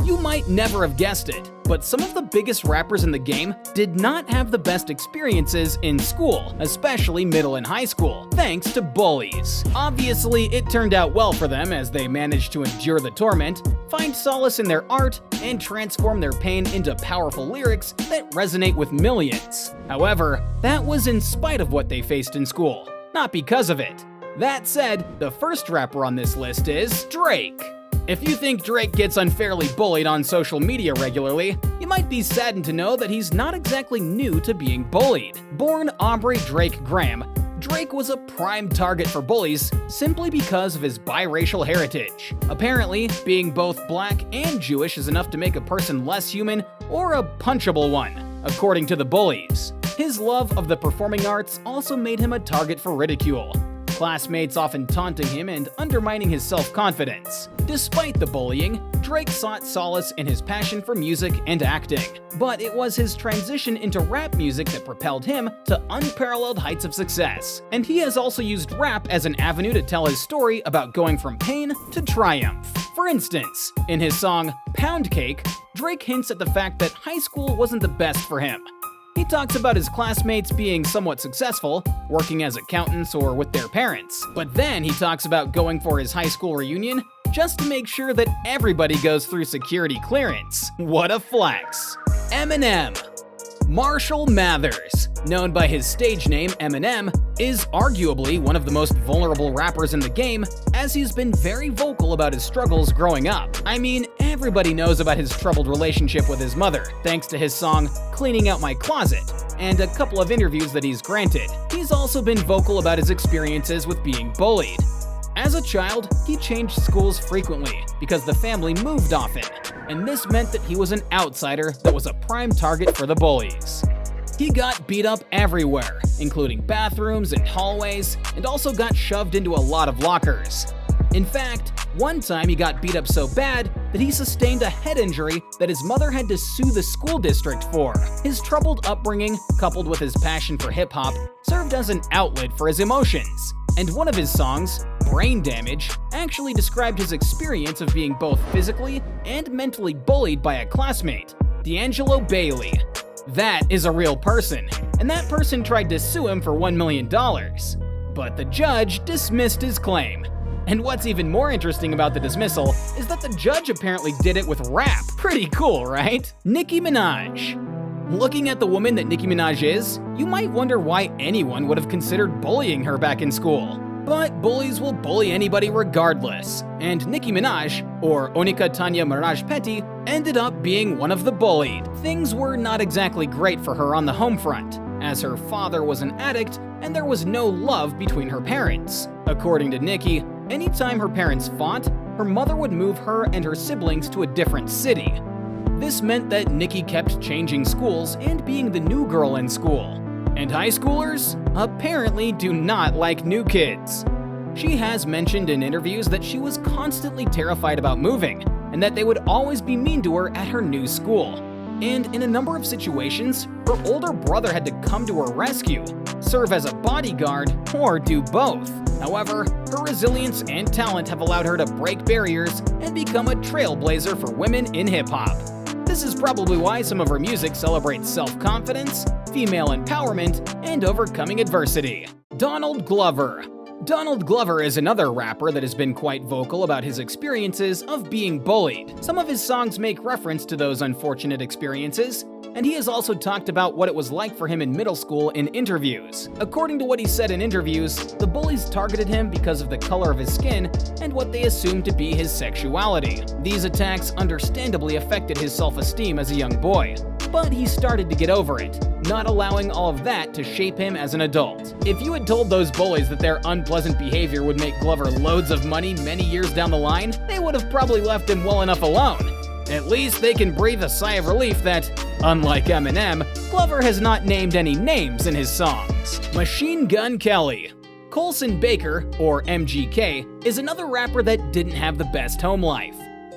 You might never have guessed it, but some of the biggest rappers in the game did not have the best experiences in school, especially middle and high school, thanks to bullies. Obviously, it turned out well for them as they managed to endure the torment, find solace in their art, and transform their pain into powerful lyrics that resonate with millions. However, that was in spite of what they faced in school, not because of it. That said, the first rapper on this list is Drake. If you think Drake gets unfairly bullied on social media regularly, you might be saddened to know that he's not exactly new to being bullied. Born Aubrey Drake Graham, Drake was a prime target for bullies simply because of his biracial heritage. Apparently, being both black and Jewish is enough to make a person less human or a punchable one, according to the bullies. His love of the performing arts also made him a target for ridicule, classmates often taunting him and undermining his self-confidence. Despite the bullying, Drake sought solace in his passion for music and acting. But it was his transition into rap music that propelled him to unparalleled heights of success. And he has also used rap as an avenue to tell his story about going from pain to triumph. For instance, in his song Pound Cake, Drake hints at the fact that high school wasn't the best for him. He talks about his classmates being somewhat successful, working as accountants or with their parents. But then he talks about going for his high school reunion just to make sure that everybody goes through security clearance. What a flex. Eminem. Marshall Mathers, known by his stage name Eminem, is arguably one of the most vulnerable rappers in the game, as he's been very vocal about his struggles growing up. I mean, everybody knows about his troubled relationship with his mother, thanks to his song Cleaning Out My Closet, and a couple of interviews that he's granted. He's also been vocal about his experiences with being bullied. As a child, he changed schools frequently because the family moved often, and this meant that he was an outsider that was a prime target for the bullies. He got beat up everywhere, including bathrooms and hallways, and also got shoved into a lot of lockers. In fact, one time he got beat up so bad that he sustained a head injury that his mother had to sue the school district for. His troubled upbringing, coupled with his passion for hip-hop, served as an outlet for his emotions. And one of his songs, Brain Damage, actually described his experience of being both physically and mentally bullied by a classmate, D'Angelo Bailey. That is a real person, and that person tried to sue him for $1 million. But the judge dismissed his claim. And what's even more interesting about the dismissal is that the judge apparently did it with rap. Pretty cool, right? Nicki Minaj. Looking at the woman that Nicki Minaj is, you might wonder why anyone would have considered bullying her back in school. But bullies will bully anybody regardless, and Nicki Minaj, or Onika Tanya Miraj Petty, ended up being one of the bullied. Things were not exactly great for her on the home front, as her father was an addict and there was no love between her parents. According to Nicki, anytime her parents fought, her mother would move her and her siblings to a different city. This meant that Nicki kept changing schools and being the new girl in school. And high schoolers apparently do not like new kids. She has mentioned in interviews that she was constantly terrified about moving, and that they would always be mean to her at her new school. And in a number of situations, her older brother had to come to her rescue, serve as a bodyguard, or do both. However, her resilience and talent have allowed her to break barriers and become a trailblazer for women in hip-hop. This is probably why some of her music celebrates self-confidence, female empowerment, and overcoming adversity. Donald Glover. Donald Glover is another rapper that has been quite vocal about his experiences of being bullied. Some of his songs make reference to those unfortunate experiences, and he has also talked about what it was like for him in middle school in interviews. According to what he said in interviews, the bullies targeted him because of the color of his skin and what they assumed to be his sexuality. These attacks understandably affected his self-esteem as a young boy, but he started to get over it, not allowing all of that to shape him as an adult. If you had told those bullies that their unpleasant behavior would make Glover loads of money many years down the line, they would have probably left him well enough alone. At least they can breathe a sigh of relief that, unlike Eminem, Glover has not named any names in his songs. Machine Gun Kelly. Colson Baker, or MGK, is another rapper that didn't have the best home life.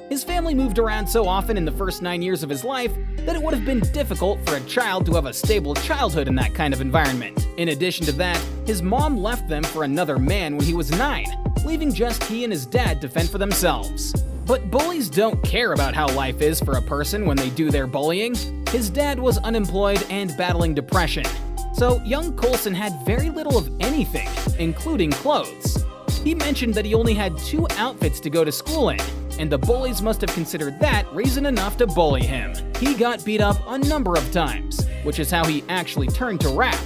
His family moved around so often in the first 9 years of his life that it would have been difficult for a child to have a stable childhood in that kind of environment. In addition to that, his mom left them for another man when he was 9, leaving just he and his dad to fend for themselves. But bullies don't care about how life is for a person when they do their bullying. His dad was unemployed and battling depression, so young Coulson had very little of anything, including clothes. He mentioned that he only had 2 outfits to go to school in, and the bullies must have considered that reason enough to bully him. He got beat up a number of times, which is how he actually turned to rap.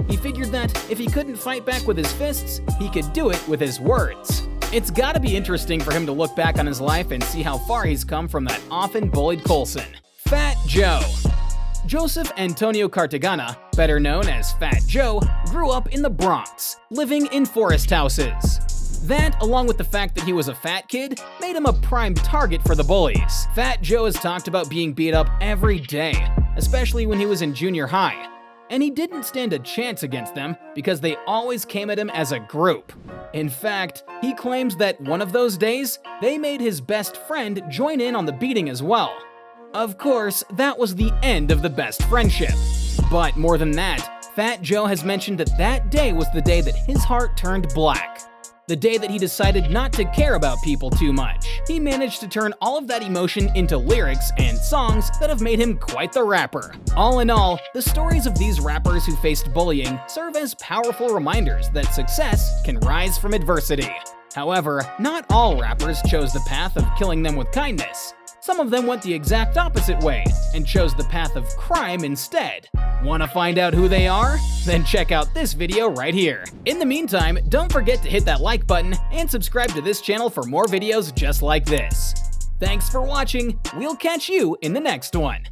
He figured that if he couldn't fight back with his fists, he could do it with his words. It's gotta be interesting for him to look back on his life and see how far he's come from that often bullied Coulson. Fat Joe. Joseph Antonio Cartagena, better known as Fat Joe, grew up in the Bronx, living in forest houses. That, along with the fact that he was a fat kid, made him a prime target for the bullies. Fat Joe has talked about being beat up every day, especially when he was in junior high. And he didn't stand a chance against them because they always came at him as a group. In fact, he claims that one of those days, they made his best friend join in on the beating as well. Of course, that was the end of the best friendship. But more than that, Fat Joe has mentioned that that day was the day that his heart turned black. The day that he decided not to care about people too much. He managed to turn all of that emotion into lyrics and songs that have made him quite the rapper. All in all, the stories of these rappers who faced bullying serve as powerful reminders that success can rise from adversity. However, not all rappers chose the path of killing them with kindness. Some of them went the exact opposite way and chose the path of crime instead. Want to find out who they are? Then check out this video right here. In the meantime, don't forget to hit that like button and subscribe to this channel for more videos just like this. Thanks for watching. We'll catch you in the next one.